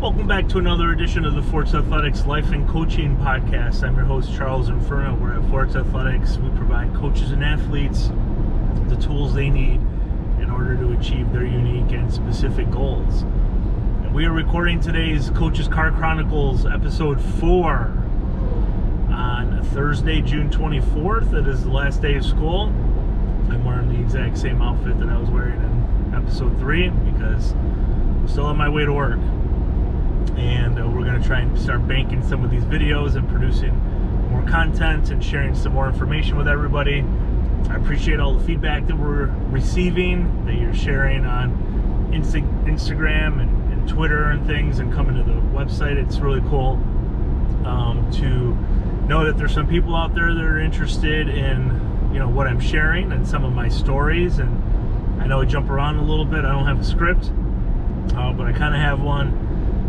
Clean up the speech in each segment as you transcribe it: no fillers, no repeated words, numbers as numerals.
Welcome back to another edition of the Forts Athletics Life and Coaching Podcast. I'm your host, Charles Rivera. We're at Forts Athletics. We provide coaches and athletes the tools they need in order to achieve their unique and specific goals. And we are recording today's Coach's Car Chronicles episode 4 on Thursday, June 24th. It is the last day of school. I'm wearing the exact same outfit that I was wearing in episode 3 because I'm still on my way to work. And we're going to try and start banking some of these videos and producing more content and sharing some more information with everybody. I appreciate all the feedback that we're receiving, that you're sharing on Instagram and Twitter and things, and coming to the website. It's really cool to know that there's some people out there that are interested in, what I'm sharing and some of my stories. And I know I jump around a little bit. I don't have a script, but I kind of have one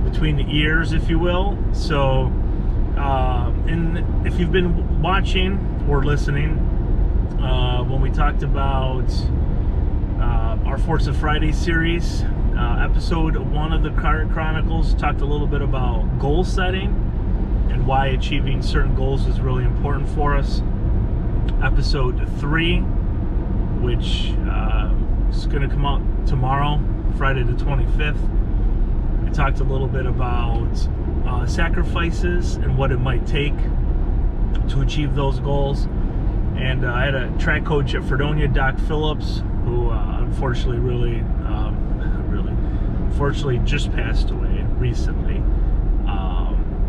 between the ears, if you will. So, and if you've been watching or listening, when we talked about our Forts of Friday series, episode 1 of the Car Chronicles talked a little bit about goal setting and why achieving certain goals is really important for us. Episode 3, which is going to come out tomorrow, Friday the 25th. I talked a little bit about sacrifices and what it might take to achieve those goals. And I had a track coach at Fredonia, Doc Phillips, who unfortunately unfortunately just passed away recently.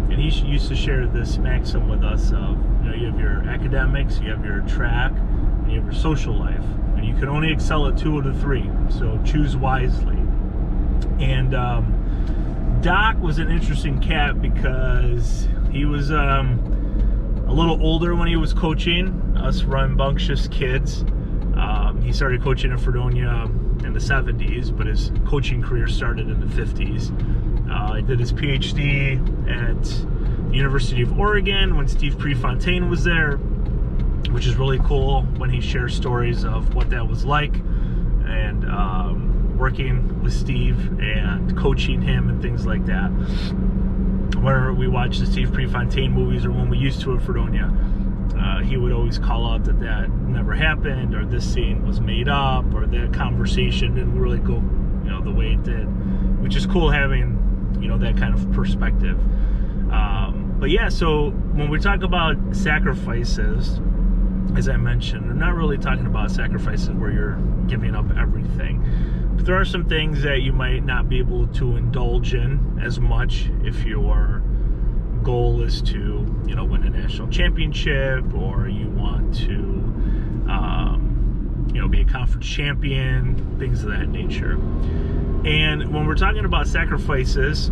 And he used to share this maxim with us of, you have your academics, you have your track, and you have your social life. And you can only excel at 2 of the 3, so choose wisely. And Doc was an interesting cat because he was a little older when he was coaching us rambunctious kids. He started coaching in Fredonia in the 70s, but his coaching career started in the 50s. He did his PhD at the University of Oregon when Steve Prefontaine was there, which is really cool when he shares stories of what that was like, and working with Steve and coaching him and things like that. Whenever we watch the Steve Prefontaine movies, or when we used to at Fredonia, he would always call out that never happened, or this scene was made up, or that conversation didn't really go the way it did, which is cool having that kind of perspective. But yeah, so when we talk about sacrifices, as I mentioned, we're not really talking about sacrifices where you're giving up everything. But there are some things that you might not be able to indulge in as much if your goal is to, win a national championship, or you want to, be a conference champion, things of that nature. And when we're talking about sacrifices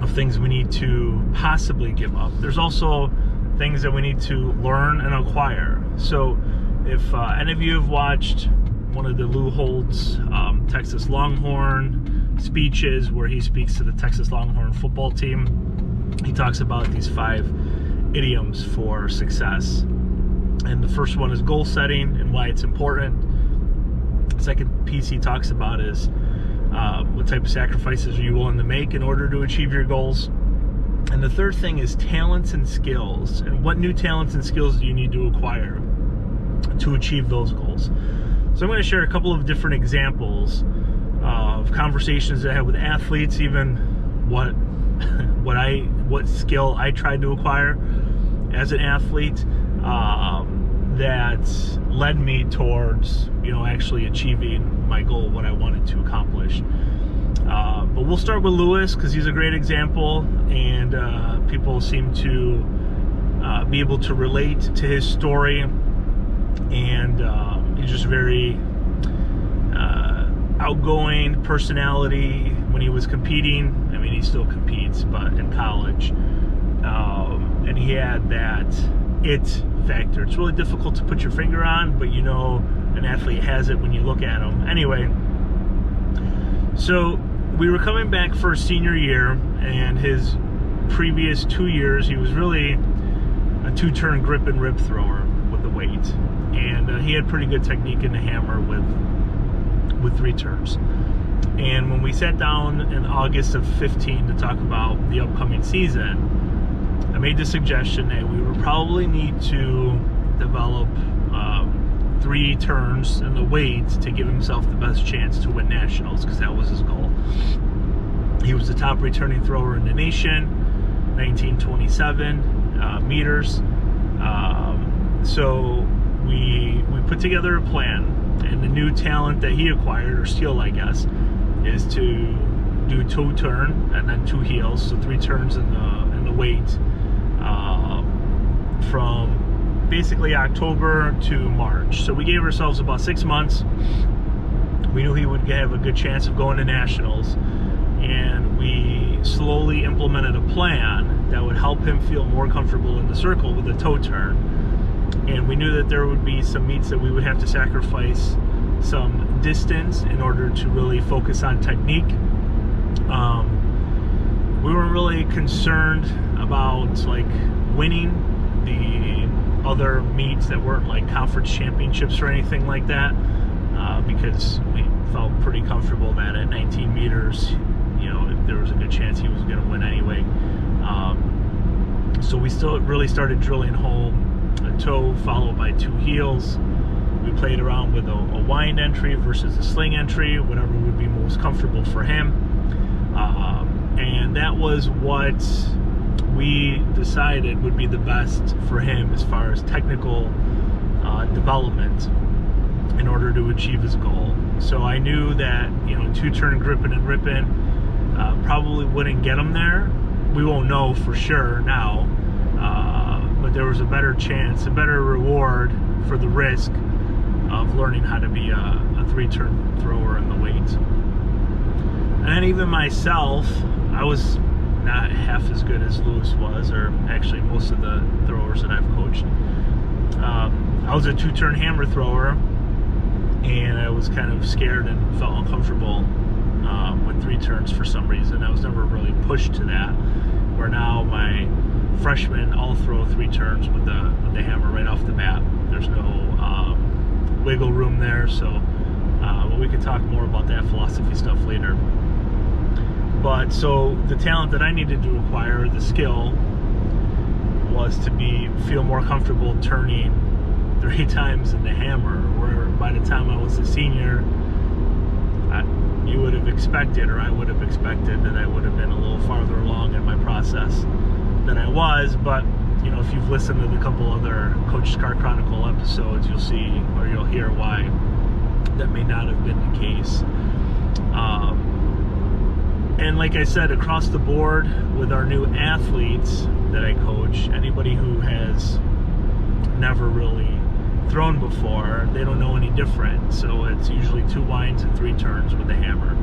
of things we need to possibly give up, there's also things that we need to learn and acquire. So if any of you have watched one of the Lou Holtz Texas Longhorn speeches, where he speaks to the Texas Longhorn football team, he talks about these 5 idioms for success. And the first one is goal setting and why it's important. The second piece he talks about is what type of sacrifices are you willing to make in order to achieve your goals. And the third thing is talents and skills, and what new talents and skills do you need to acquire to achieve those goals. So I'm going to share a couple of different examples of conversations that I had with athletes, even what skill I tried to acquire as an athlete that led me towards actually achieving my goal, what I wanted to accomplish. But we'll start with Lewis because he's a great example, and people seem to be able to relate to his story. And he's just very outgoing personality when he was competing. I mean, he still competes, but in college. And he had that it factor. It's really difficult to put your finger on, but an athlete has it when you look at him. Anyway, so we were coming back for his senior year, and his previous 2 years, he was really a 2-turn grip and rip thrower with the weight. And he had pretty good technique in the hammer with 3 turns. And when we sat down in August of 15 to talk about the upcoming season, I made the suggestion that we would probably need to develop 3 turns in the weight to give himself the best chance to win nationals, because that was his goal. He was the top returning thrower in the nation, 1927 meters. So we put together a plan, and the new talent that he acquired, or skill I guess, is to do 2 turn and then 2 heels, so 3 turns in the weight from basically October to March. So we gave ourselves about 6 months. We knew he would have a good chance of going to nationals, and we slowly implemented a plan that would help him feel more comfortable in the circle with a toe turn. And we knew that there would be some meets that we would have to sacrifice some distance in order to really focus on technique. We weren't really concerned about like winning the other meets that weren't like conference championships or anything like that, because we felt pretty comfortable that at 19 meters, you know, there was a good chance he was going to win anyway. So we still really started drilling home a toe followed by 2 heels. We played around with a wind entry versus a sling entry, whatever would be most comfortable for him. And that was what we decided would be the best for him as far as technical development in order to achieve his goal. So I knew that, you know, 2 turn gripping and ripping probably wouldn't get him there. We won't know for sure now, but there was a better chance, a better reward for the risk of learning how to be a 3 turn thrower in the weight. And then even myself, I was not half as good as Lewis was, or actually most of the throwers that I've coached. I was a 2 turn hammer thrower, and I was kind of scared and felt uncomfortable with 3 turns for some reason. I was never really pushed to that, where now my freshmen all throw 3 turns with the hammer right off the bat. There's no wiggle room there, so but we could talk more about that philosophy stuff later. But so the talent that I needed to acquire, the skill, was to feel more comfortable turning 3 times in the hammer, where by the time I was a senior, you would have expected, or I would have expected, that I would have been a little farther along in my process than I was. But you know, if you've listened to the couple other Coach's Car Chronicle episodes, you'll see, or you'll hear why that may not have been the case. And like I said, across the board with our new athletes that I coach, anybody who has never really thrown before, they don't know any different. So it's usually 2 winds and 3 turns with the hammer.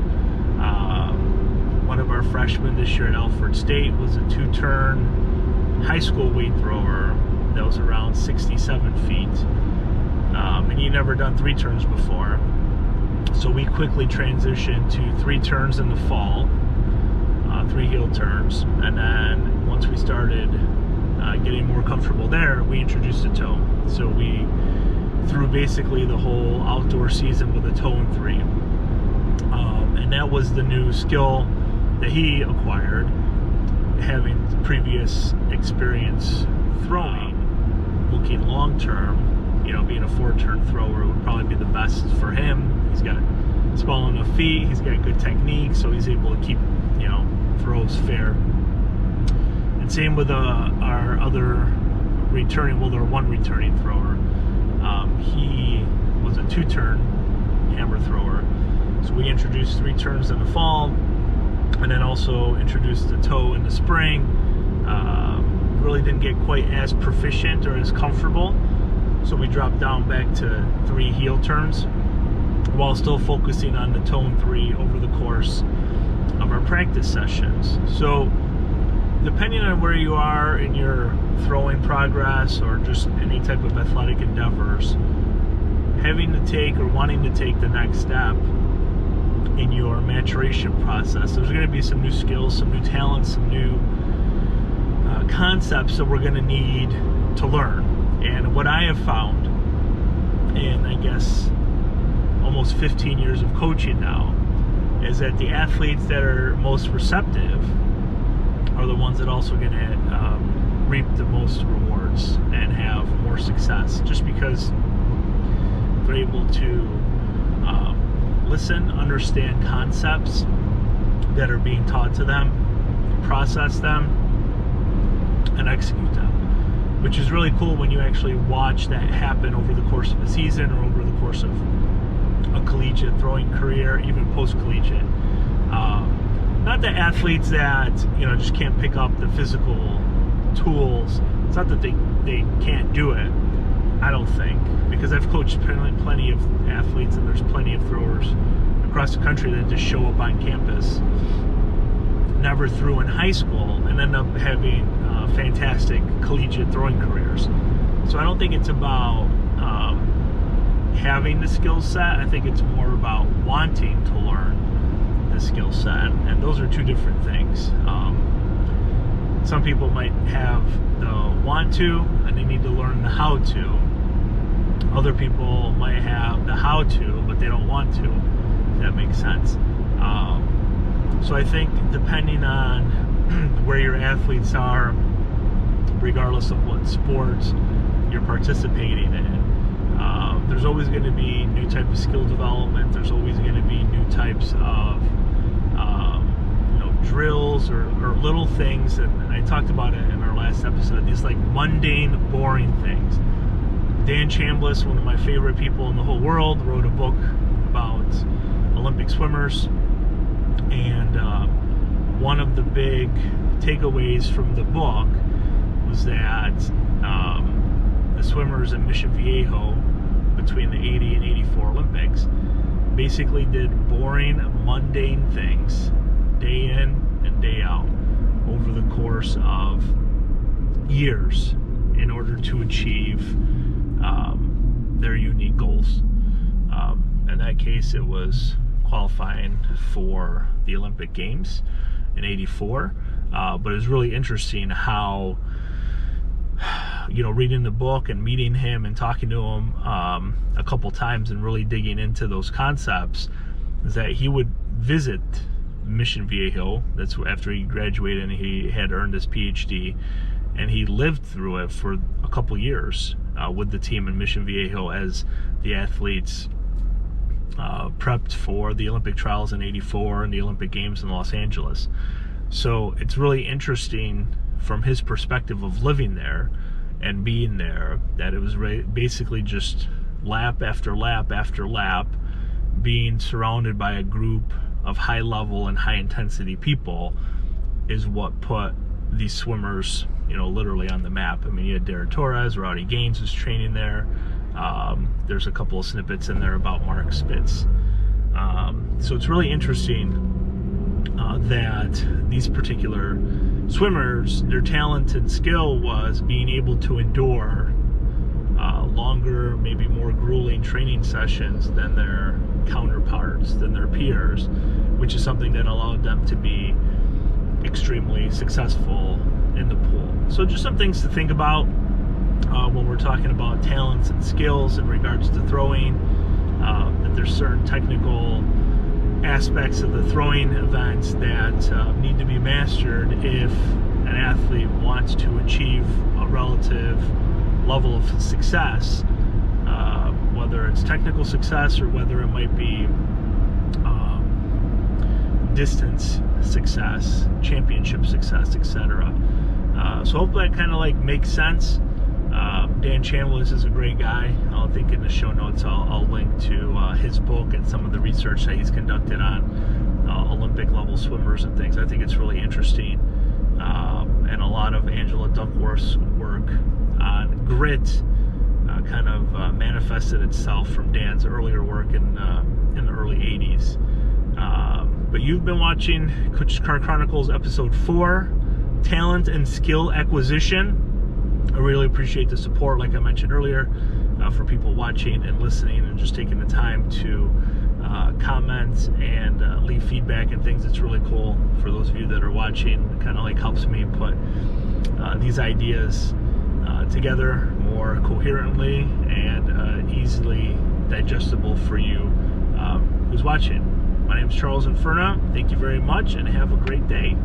One of our freshmen this year at Alfred State was a 2 turn high school weight thrower that was around 67 feet. And he'd never done 3 turns before. So we quickly transitioned to 3 turns in the fall, 3 heel turns, and then once we started getting more comfortable there, we introduced a toe. So we threw basically the whole outdoor season with a toe and 3, and that was the new skill that he acquired, having previous experience throwing. Looking long term, you know, being a 4 turn thrower would probably be the best for him. He's got small enough feet, he's got good technique, so he's able to keep, you know, throws fair. And same with our other returning, well, our 1 returning thrower. He was a 2 turn hammer thrower. So we introduced 3 turns in the fall, and then also introduced the toe in the spring. Really didn't get quite as proficient or as comfortable, so we dropped down back to 3 heel turns while still focusing on the toe and 3 over the course of our practice sessions. So depending on where you are in your throwing progress or just any type of athletic endeavors, having to take or wanting to take the next step in your maturation process, there's going to be some new skills, some new talents, some new concepts that we're going to need to learn. And what I have found in, I guess, almost 15 years of coaching now, is that the athletes that are most receptive are the ones that also going to reap the most rewards and have more success, just because they're able to listen, understand concepts that are being taught to them, process them, and execute them, which is really cool when you actually watch that happen over the course of a season or over the course of a collegiate throwing career, even post-collegiate. Not the athletes that, just can't pick up the physical tools. It's not that they can't do it, I don't think, because I've coached plenty of athletes, and there's plenty of throwers across the country that just show up on campus, never threw in high school, and end up having fantastic collegiate throwing careers. So I don't think it's about having the skill set. I think it's more about wanting to learn the skill set, and those are two different things. Some people might have the want to, and they need to learn the how to. Other people might have the how to, but they don't want to, if that makes sense. So I think depending on where your athletes are, regardless of what sports you're participating in, there's always going to be new type of skill development. There's always going to be new types of drills or little things, and I talked about it in our last episode, these like mundane, boring things. Dan Chambliss, one of my favorite people in the whole world, wrote a book about Olympic swimmers, and one of the big takeaways from the book was that the swimmers in Mission Viejo between the 80 and 84 Olympics basically did boring, mundane things day in and day out over the course of years in order to achieve their unique goals. In that case, it was qualifying for the Olympic Games in 84, but it was really interesting how, reading the book and meeting him and talking to him a couple times and really digging into those concepts, is that he would visit Mission Viejo. That's after he graduated and he had earned his PhD, and he lived through it for a couple years with the team in Mission Viejo as the athletes prepped for the Olympic trials in 84 and the Olympic Games in Los Angeles. So it's really interesting from his perspective of living there and being there, that it was basically just lap after lap after lap, being surrounded by a group of high level and high intensity people is what put these swimmers, literally on the map. I mean, you had Derek Torres, Rowdy Gaines was training there. There's a couple of snippets in there about Mark Spitz. So it's really interesting that these particular swimmers, their talent and skill was being able to endure longer, maybe more grueling training sessions than their counterparts, than their peers, which is something that allowed them to be extremely successful in the pool. So just some things to think about when we're talking about talents and skills in regards to throwing, that there's certain technical aspects of the throwing events that need to be mastered if an athlete wants to achieve a relative level of success, whether it's technical success or whether it might be distance success, championship success, etc. So hopefully that kind of makes sense. Dan Chambliss is a great guy. I'll think in the show notes I'll link to his book and some of the research that he's conducted on Olympic level swimmers and things. I think it's really interesting, and a lot of Angela Duckworth's work on grit kind of manifested itself from Dan's earlier work in the early 80s. But you've been watching Coach's Car Chronicles episode 4, Talent and Skill Acquisition. I really appreciate the support, like I mentioned earlier, for people watching and listening and just taking the time to comment and leave feedback and things. It's really cool for those of you that are watching. It kind of helps me put these ideas together more coherently and easily digestible for you who's watching. My name is Charles Inferna. Thank you very much, and have a great day.